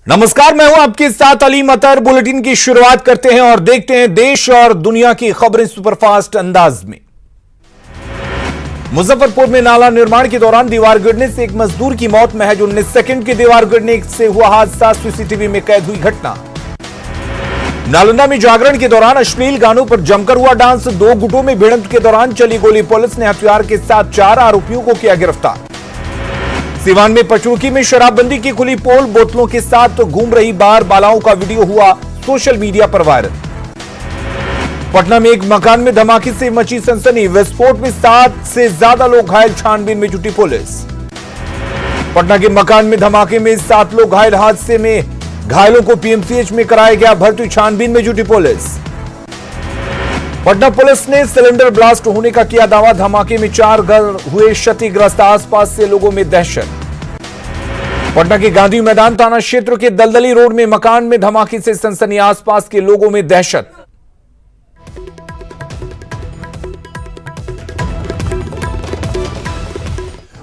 नमस्कार, मैं हूं आपके साथ अली मतर। बुलेटिन की शुरुआत करते हैं और देखते हैं देश और दुनिया की खबरें सुपरफास्ट अंदाज में। मुजफ्फरपुर में नाला निर्माण के दौरान दीवार गिरने से एक मजदूर की मौत। महज 19 सेकंड की दीवार गिरने से हुआ हादसा, सीसीटीवी में कैद हुई घटना। नालंदा में जागरण के दौरान अश्लील गानों पर जमकर हुआ डांस। 2 गुटों में भिड़ंत के दौरान चली गोली। पुलिस ने हथियार के साथ 4 आरोपियों को किया गिरफ्तार। सीवान में पचरुखी में शराबबंदी की खुली पोल। बोतलों के साथ घूम रही बार बालाओं का वीडियो हुआ सोशल मीडिया पर वायरल। पटना में एक मकान में धमाके से मची सनसनी। विस्फोट में 7 से ज्यादा लोग घायल, छानबीन में जुटी पुलिस। पटना के मकान में धमाके में 7 लोग घायल। हादसे में घायलों को पीएमसीएच में कराया गया भर्ती, छानबीन में जुटी पुलिस। पटना पुलिस ने सिलेंडर ब्लास्ट होने का किया दावा। धमाके में 4 घर हुए क्षतिग्रस्त, आसपास से लोगों में दहशत। पटना के गांधी मैदान थाना क्षेत्र के दलदली रोड में मकान में धमाके से सनसनी, आसपास के लोगों में दहशत।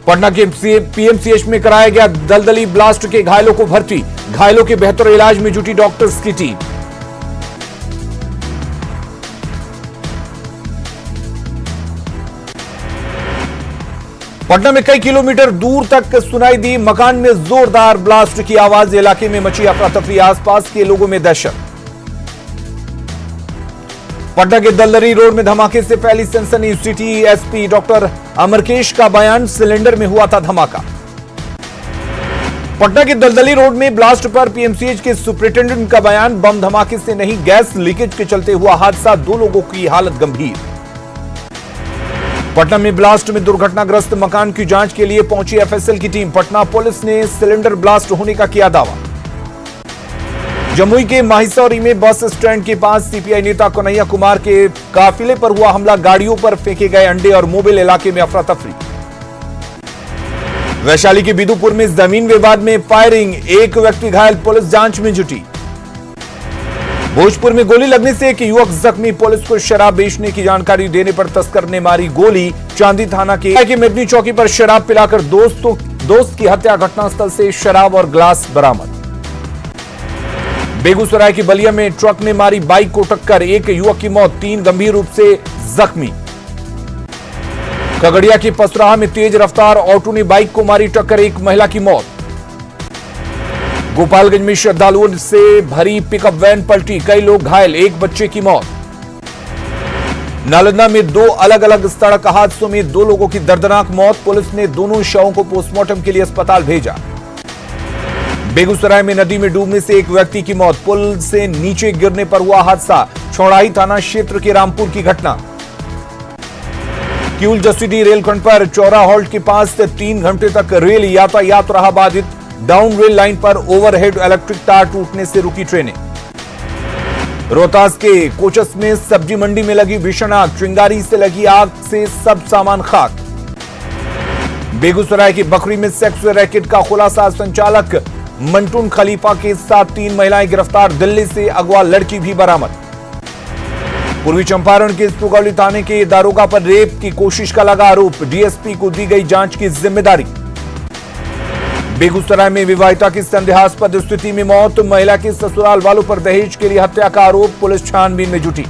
पटना के पीएमसीएच में कराया गया दलदली ब्लास्ट के घायलों को भर्ती। घायलों के बेहतर इलाज में जुटी डॉक्टर्स की टीम। पटना में कई किलोमीटर दूर तक सुनाई दी मकान में जोरदार ब्लास्ट की आवाज। इलाके में मची अफरा तफरी, आसपास के लोगों में दहशत। पटना के दलदली रोड में धमाके से फैली सनसनी। सिटी एसपी डॉक्टर अमरकेश का बयान, सिलेंडर में हुआ था धमाका। पटना के दलदली रोड में ब्लास्ट पर पीएमसीएच के सुपरिटेंडेंट का बयान, बम धमाके से नहीं गैस लीकेज के चलते हुआ हादसा। 2 लोगों की हालत गंभीर। पटना में ब्लास्ट में दुर्घटनाग्रस्त मकान की जांच के लिए पहुंची एफएसएल की टीम। पटना पुलिस ने सिलेंडर ब्लास्ट होने का किया दावा। जमुई के माहिसौरी में बस स्टैंड के पास सीपीआई नेता कन्हैया कुमार के काफिले पर हुआ हमला। गाड़ियों पर फेंके गए अंडे और मोबाइल, इलाके में अफरा तफरी। वैशाली के बिदुपुर में जमीन विवाद में फायरिंग, 1 व्यक्ति घायल, पुलिस जांच में जुटी। भोजपुर में गोली लगने से एक युवक जख्मी। पुलिस को शराब बेचने की जानकारी देने पर तस्कर ने मारी गोली। चांदी थाना के मेदनी चौकी पर शराब पिलाकर दोस्त की हत्या। घटनास्थल से शराब और ग्लास बरामद। बेगूसराय की बलिया में ट्रक ने मारी बाइक को टक्कर, 1 युवक की मौत, 3 गंभीर रूप से जख्मी। खगड़िया की पसराहा में तेज रफ्तार ऑटो ने बाइक को मारी टक्कर, 1 महिला की मौत। गोपालगंज में श्रद्धालुओं से भरी पिकअप वैन पलटी, कई लोग घायल, 1 बच्चे की मौत। नालंदा में 2 अलग अलग सड़क हादसों में 2 लोगों की दर्दनाक मौत। पुलिस ने दोनों शवों को पोस्टमार्टम के लिए अस्पताल भेजा। बेगूसराय में नदी में डूबने से 1 व्यक्ति की मौत। पुल से नीचे गिरने पर हुआ हादसा। छौड़ाई थाना क्षेत्र के रामपुर की घटना। किऊल जसीडीह रेलखंड पर चौरा हॉल्ट के पास 3 घंटे तक रेल यातायात रहा बाधित। डाउन रेल लाइन पर ओवरहेड इलेक्ट्रिक तार टूटने से रुकी ट्रेनें। रोहतास के कोचस में सब्जी मंडी में लगी भीषण आग। चिंगारी से लगी आग से सब सामान खाक। बेगूसराय की बखरी में सेक्स रैकेट का खुलासा। संचालक मंटून खलीफा के साथ 3 महिलाएं गिरफ्तार। दिल्ली से अगवा लड़की भी बरामद। पूर्वी चंपारण के सुगौली थाने के दारोगा पर रेप की कोशिश का लगा आरोप। डीएसपी को दी गई जांच की जिम्मेदारी। बेगूसराय में विवाहिता की संदेहास्पद स्थिति में मौत। महिला के ससुराल वालों पर दहेज के लिए हत्या का आरोप। पुलिस छानबीन में जुटी।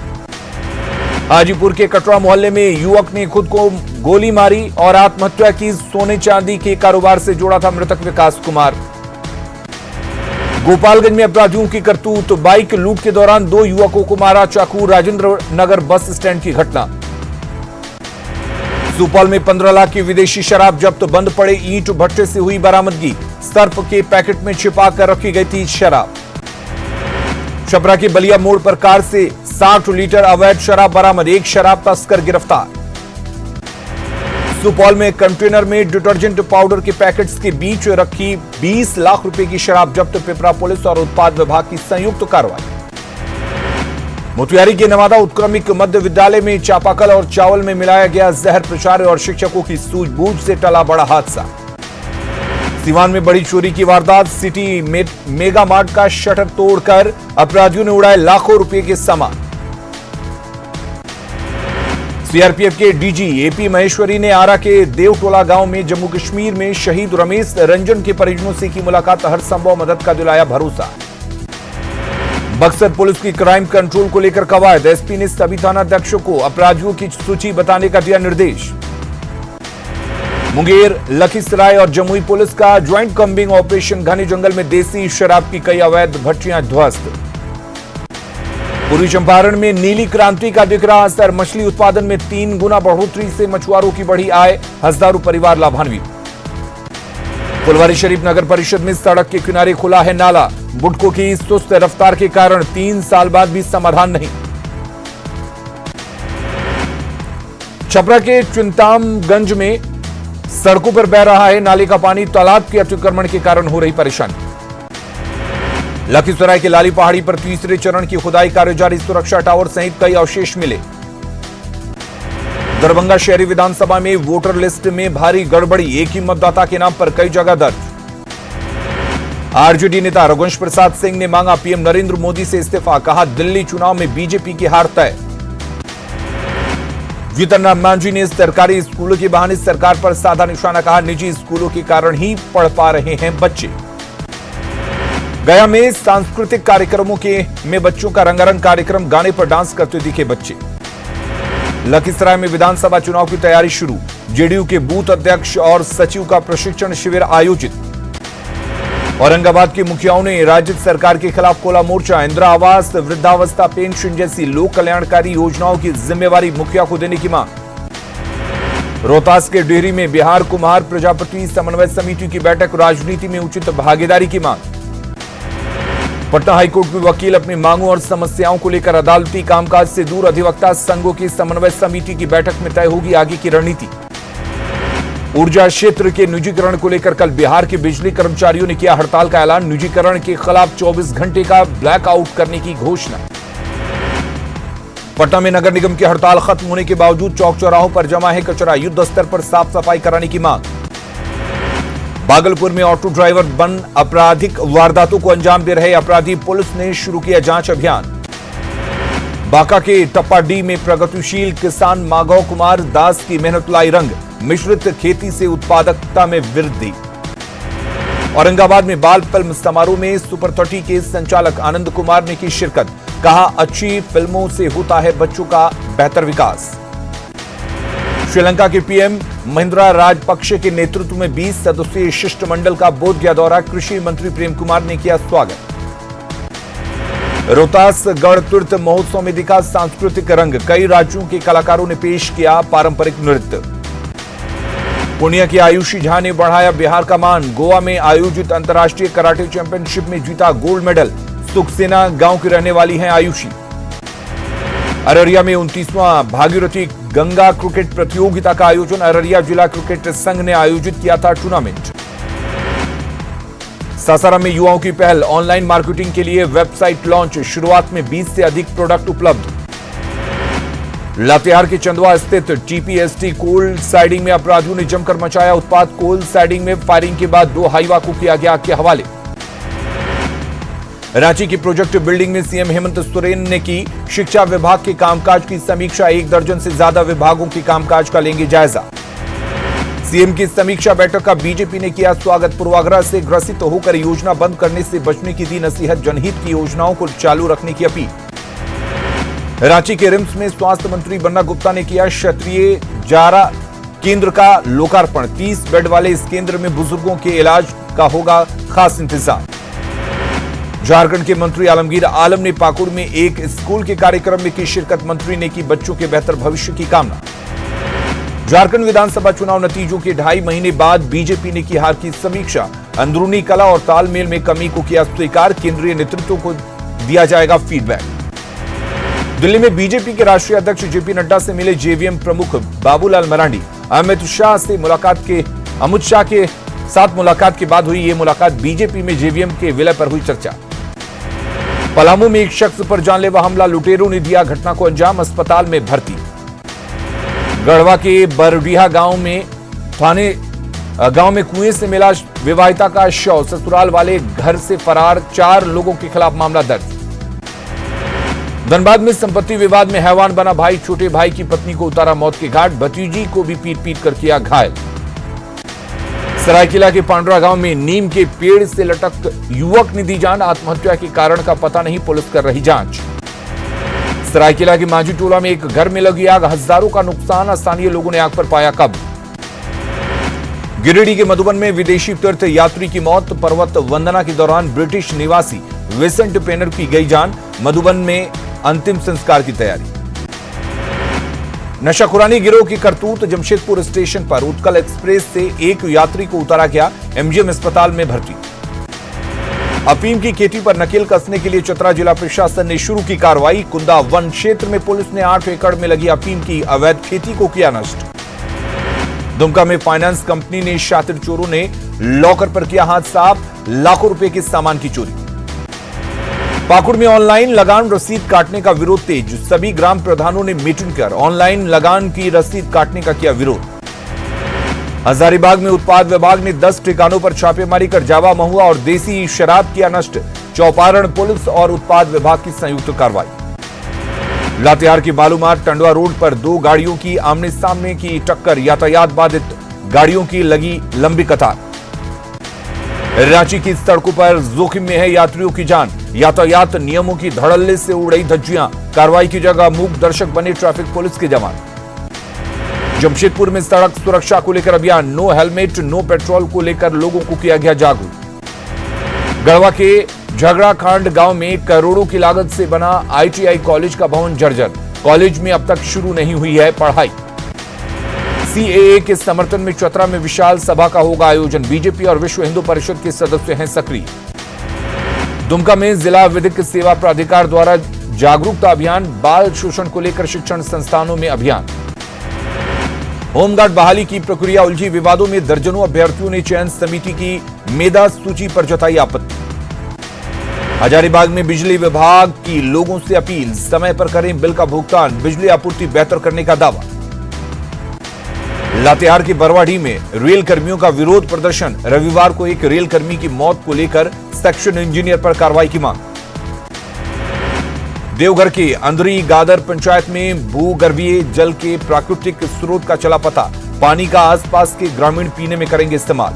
हाजीपुर के कटरा मोहल्ले में युवक ने खुद को गोली मारी और आत्महत्या की। सोने चांदी के कारोबार से जोड़ा था मृतक विकास कुमार। गोपालगंज में अपराधियों की करतूत, बाइक लूट के दौरान 2 युवकों को मारा चाकू। राजेंद्र नगर बस स्टैंड की घटना। सुपौल में 15 लाख की विदेशी शराब जब्त। बंद पड़े ईंट भट्टे से हुई बरामदगी। सर्फ के पैकेट में छिपा कर रखी गई थी शराब। छपरा के बलिया मोड़ पर कार से 60 लीटर अवैध शराब बरामद। 1 शराब तस्कर गिरफ्तार। सुपौल में कंटेनर में डिटर्जेंट पाउडर के पैकेट्स के बीच रखी 20 लाख रुपए की शराब जब्त। पिपरा पुलिस और उत्पाद विभाग की संयुक्त कार्रवाई। मोतिहारी के नवादा उत्क्रमिक मध्य विद्यालय में चापाकल और चावल में मिलाया गया जहर। प्राचार्य और शिक्षकों की सूझबूझ से टला बड़ा हादसा। सीवान में बड़ी चोरी की वारदात। सिटी मेगा मार्ट का शटर तोड़कर अपराधियों ने उड़ाए लाखों रुपए के सामान। सीआरपीएफ के डीजी एपी महेश्वरी ने आरा के देवटोला गांव में जम्मू कश्मीर में शहीद रमेश रंजन के परिजनों से की मुलाकात, हर संभव मदद का दिलाया भरोसा। बक्सर पुलिस की क्राइम कंट्रोल को लेकर कवायद, एसपी ने सभी थानाध्यक्षों को अपराधियों की सूची बताने का दिया निर्देश। मुंगेर, लखीसराय और जमुई पुलिस का ज्वाइंट कॉम्बिंग ऑपरेशन, घने जंगल में देसी शराब की कई अवैध भट्टियां ध्वस्त। पूर्वी चंपारण में नीली क्रांति का दिख रहा असर, मछली उत्पादन में 3 गुना बढ़ोतरी से मछुआरों की बढ़ी आय, हजारों परिवार लाभान्वित। फुलवारी शरीफ नगर परिषद में सड़क के किनारे खुला है नाला, बुटकों की सुस्त रफ्तार के कारण 3 साल बाद भी समाधान नहीं। छपरा के चिंतामगंज में सड़कों पर बह रहा है नाले का पानी, तालाब के अतिक्रमण के कारण हो रही परेशानी। लखीसराय के लाली पहाड़ी पर तीसरे चरण की खुदाई कार्य जारी, सुरक्षा टावर सहित कई अवशेष मिले। दरभंगा शहरी विधानसभा में वोटर लिस्ट में भारी गड़बड़ी, एक ही मतदाता के नाम पर कई जगह दर्ज। आरजेडी नेता रघुवंश प्रसाद सिंह ने मांगा पीएम नरेंद्र मोदी से इस्तीफा, कहा दिल्ली चुनाव में बीजेपी की हार तय। जीतन राम मांझी ने सरकारी स्कूलों के बहाने सरकार पर साधा निशाना, कहा निजी स्कूलों के कारण ही पढ़ पा रहे हैं बच्चे। गया में सांस्कृतिक कार्यक्रमों में बच्चों का रंगारंग कार्यक्रम, गाने पर डांस करते दिखे बच्चे। लखीसराय में विधानसभा चुनाव की तैयारी शुरू, जेडीयू के बूथ अध्यक्ष और सचिव का प्रशिक्षण शिविर आयोजित। औरंगाबाद के मुखियाओं ने राज्य सरकार के खिलाफ खोला मोर्चा, इंदिरा आवास, वृद्धावस्था पेंशन जैसी लोक कल्याणकारी योजनाओं की जिम्मेवारी मुखिया को देने की मांग। रोहतास के डेहरी में बिहार कुम्हार प्रजापति समन्वय समिति की बैठक, राजनीति में उचित भागीदारी की मांग। पटना हाईकोर्ट के वकील अपनी मांगों और समस्याओं को लेकर अदालती कामकाज से दूर, अधिवक्ता संघों की समन्वय समिति की बैठक में तय होगी आगे की रणनीति। ऊर्जा क्षेत्र के निजीकरण को लेकर कल बिहार के बिजली कर्मचारियों ने किया हड़ताल का ऐलान, निजीकरण के खिलाफ 24 घंटे का ब्लैकआउट करने की घोषणा। पटना में नगर निगम की हड़ताल खत्म होने के बावजूद चौक चौराहों पर जमा है कचरा, युद्ध स्तर पर साफ सफाई कराने की मांग। भागलपुर में ऑटो ड्राइवर बन आपराधिक वारदातों को अंजाम दे रहे अपराधी, पुलिस ने शुरू किया जांच अभियान। बांका के टप्पाडीह में प्रगतिशील किसान माधव कुमार दास की मेहनत लाई रंग, मिश्रित खेती से उत्पादकता में वृद्धि। औरंगाबाद में बाल फिल्म समारोह में सुपर 30 के संचालक आनंद कुमार ने की शिरकत, कहा अच्छी फिल्मों से होता है बच्चों का बेहतर विकास। श्रीलंका के पीएम महिंद्रा राजपक्षे के नेतृत्व में 20 सदस्यीय शिष्टमंडल का बोधगया दौरा, कृषि मंत्री प्रेम कुमार ने किया स्वागत। रोहतास गणतीर्थ महोत्सव में दिखा सांस्कृतिक रंग, कई राज्यों के कलाकारों ने पेश किया पारंपरिक नृत्य। पूर्णिया की आयुषी झा ने बढ़ाया बिहार का मान, गोवा में आयोजित अंतर्राष्ट्रीय कराटे चैंपियनशिप में जीता गोल्ड मेडल, सुखसेना गांव की रहने वाली हैं आयुषी। अररिया में 29वां भागीरथी गंगा क्रिकेट प्रतियोगिता का आयोजन, अररिया जिला क्रिकेट संघ ने आयोजित किया था टूर्नामेंट। सासाराम में युवाओं की पहल, ऑनलाइन मार्केटिंग के लिए वेबसाइट लॉन्च, शुरुआत में 20 से अधिक प्रोडक्ट उपलब्ध। लातेहार के चंदवा स्थित टीपीएसटी कोल्ड साइडिंग में अपराधियों ने जमकर मचाया उत्पात, कोल्ड साइडिंग में फायरिंग के बाद 2 हाईवा को किया गया आग के हवाले। रांची की प्रोजेक्ट बिल्डिंग में सीएम हेमंत सोरेन ने की शिक्षा विभाग के कामकाज की समीक्षा, 1 दर्जन से ज्यादा विभागों के कामकाज का लेंगे जायजा। सीएम की समीक्षा बैठक का बीजेपी ने किया स्वागत, पूर्वाग्रह से ग्रसित होकर योजना बंद करने से बचने की दी नसीहत, जनहित की योजनाओं को चालू रखने की अपील। रांची के रिम्स में स्वास्थ्य मंत्री बन्ना गुप्ता ने किया क्षत्रिय जारा केंद्र का लोकार्पण, 30 बेड वाले इस केंद्र में बुजुर्गों के इलाज का होगा खास इंतजाम। झारखंड के मंत्री आलमगीर आलम ने पाकुड़ में एक स्कूल के कार्यक्रम में की शिरकत, मंत्री ने की बच्चों के बेहतर भविष्य की कामना। झारखंड विधानसभा चुनाव नतीजों के 2.5 महीने बाद बीजेपी ने की हार की समीक्षा, अंदरूनी कला और तालमेल में कमी को किया स्वीकार, केंद्रीय नेतृत्व को दिया जाएगा फीडबैक। दिल्ली में बीजेपी के राष्ट्रीय अध्यक्ष जेपी नड्डा से मिले जेवीएम प्रमुख बाबूलाल मरांडी, अमित शाह के साथ मुलाकात के बाद हुई ये मुलाकात, बीजेपी में जेवीएम के विलय पर हुई चर्चा। पलामू में एक शख्स पर जानलेवा हमला, लुटेरों ने दिया घटना को अंजाम, अस्पताल में भर्ती। गढ़वा के बरडीहा गांव में कुएं से मिला विवाहिता का शव, ससुराल वाले घर से फरार, 4 लोगों के खिलाफ मामला दर्ज। धनबाद में संपत्ति विवाद में हैवान बना भाई, छोटे भाई की पत्नी को उतारा मौत के घाट, भतीजी को भी पीट पीट कर किया घायल। सरायकेला के पांडुरा गांव में नीम के पेड़ से लटक युवक ने दी जान, आत्महत्या के कारण का पता नहीं, पुलिस कर रही जांच। सरायकेला के मांझी टोला में एक घर में लगी आग, हजारों का नुकसान, स्थानीय लोगों ने आग पर पाया काबू। गिरिडीह के मधुबन में विदेशी तीर्थ यात्री की मौत, पर्वत वंदना के दौरान ब्रिटिश निवासी विसेंट पेनर की गई जान, मधुबन में अंतिम संस्कार की तैयारी। नशाखुरानी गिरोह की करतूत, जमशेदपुर स्टेशन पर उत्कल एक्सप्रेस से एक यात्री को उतारा गया, एमजीएम अस्पताल में भर्ती। अफीम की खेती पर नकेल कसने के लिए चतरा जिला प्रशासन ने शुरू की कार्रवाई, कुंदा वन क्षेत्र में पुलिस ने 8 एकड़ में लगी अफीम की अवैध खेती को किया नष्ट। दुमका में फाइनेंस कंपनी ने शातिर चोरों ने लॉकर पर किया हाथ साफ, लाखों रुपए के सामान की चोरी। पाकुड़ में ऑनलाइन लगान रसीद काटने का विरोध तेज, सभी ग्राम प्रधानों ने मीटिंग कर ऑनलाइन लगान की रसीद काटने का किया विरोध। हजारीबाग में उत्पाद विभाग ने 10 ठिकानों पर छापेमारी कर जावा, महुआ और देसी शराब किया नष्ट, चौपारण पुलिस और उत्पाद विभाग की संयुक्त कार्रवाई। लातेहार की बालूमार टंडवा रोड पर 2 गाड़ियों की आमने सामने की टक्कर, यातायात बाधित, गाड़ियों की लगी लंबी कतार। रांची की सड़कों पर जोखिम में है यात्रियों की जान, यातायात नियमों की धड़ल्ले से उड़ रही धज्जियां, कार्रवाई की जगह मूक दर्शक बने ट्रैफिक पुलिस के जवान। जमशेदपुर में सड़क सुरक्षा को लेकर अभियान, नो हेलमेट नो पेट्रोल को लेकर लोगों को किया गया जागरूक। गढ़वा के झगड़ाकांड गांव में करोड़ों की लागत से बना आईटीआई कॉलेज का भवन जर्जर, कॉलेज में अब तक शुरू नहीं हुई है पढ़ाई। सीएए के समर्थन में चतरा में विशाल सभा का होगा आयोजन, बीजेपी और विश्व हिंदू परिषद के सदस्य हैं सक्रिय। दुमका में जिला विधिक सेवा प्राधिकार द्वारा जागरूकता अभियान, बाल शोषण को लेकर शिक्षण संस्थानों में अभियान। होमगार्ड बहाली की प्रक्रिया उलझी विवादों में, दर्जनों अभ्यर्थियों ने चयन समिति की मेधा सूची पर जताई आपत्ति। हजारीबाग में बिजली विभाग की लोगों से अपील, समय पर करें बिल का भुगतान, बिजली आपूर्ति बेहतर करने का दावा। लातेहार की बरवाडीह में रेल कर्मियों का विरोध प्रदर्शन, रविवार को एक रेल कर्मी की मौत को लेकर सेक्शन इंजीनियर पर कार्रवाई की मांग। देवघर के अंदरी गादर पंचायत में भूगर्भीय जल के प्राकृतिक स्रोत का चला पता, पानी का आसपास के ग्रामीण पीने में करेंगे इस्तेमाल।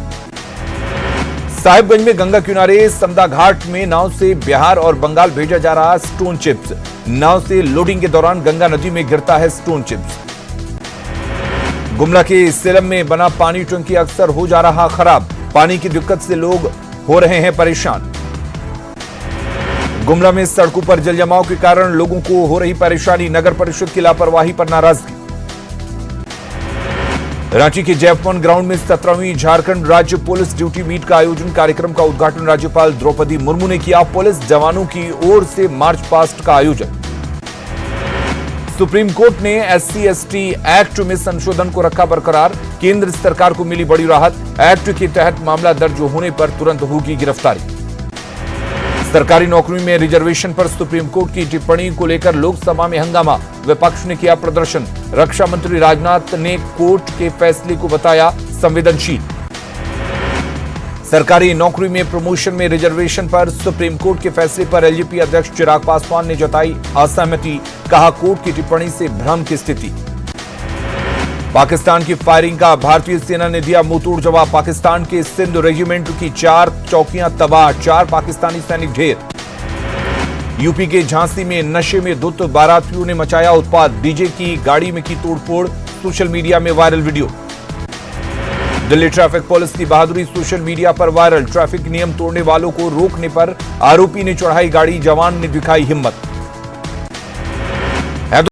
साहिबगंज में गंगा किनारे समदा घाट में नाव से बिहार और बंगाल भेजा जा रहा स्टोन चिप्स, नाव से लोडिंग के दौरान गंगा नदी में गिरता है स्टोन चिप्स। गुमला के सेलम में बना पानी टंकी अक्सर हो जा रहा खराब, पानी की दिक्कत से लोग हो रहे हैं परेशान। गुमला में सड़कों पर जल जमाव के कारण लोगों को हो रही परेशानी, नगर परिषद की लापरवाही पर नाराजगी। रांची के जैपवन ग्राउंड में 17वीं झारखंड राज्य पुलिस ड्यूटी मीट का आयोजन, कार्यक्रम का उद्घाटन राज्यपाल द्रौपदी मुर्मू ने किया, पुलिस जवानों की ओर से मार्च पास्ट का आयोजन। सुप्रीम कोर्ट ने SC/ST एक्ट में संशोधन को रखा बरकरार, केंद्र सरकार को मिली बड़ी राहत, एक्ट के तहत मामला दर्ज होने पर तुरंत होगी गिरफ्तारी। सरकारी नौकरी में रिजर्वेशन पर सुप्रीम कोर्ट की टिप्पणी को लेकर लोकसभा में हंगामा, विपक्ष ने किया प्रदर्शन, रक्षा मंत्री राजनाथ ने कोर्ट के फैसले को बताया संवेदनशील। सरकारी नौकरी में प्रमोशन में रिजर्वेशन पर सुप्रीम कोर्ट के फैसले पर एलजेपी अध्यक्ष चिराग पासवान ने जताई असहमति, कहा कोर्ट की टिप्पणी से भ्रम की स्थिति। पाकिस्तान की फायरिंग का भारतीय सेना ने दिया मुंहतोड़ जवाब, पाकिस्तान के सिंध रेजिमेंट की 4 चौकियां तबाह, 4 पाकिस्तानी सैनिक ढेर। यूपी के झांसी में नशे में धुत बारातियों ने मचाया उत्पात, डीजे की गाड़ी में की तोड़फोड़, सोशल मीडिया में viral video. Delhi traffic police की बहादुरी सोशल मीडिया पर वायरल, ट्रैफिक नियम तोड़ने वालों को रोकने पर आरोपी ने चढ़ाई गाड़ी, जवान ने दिखाई हिम्मत।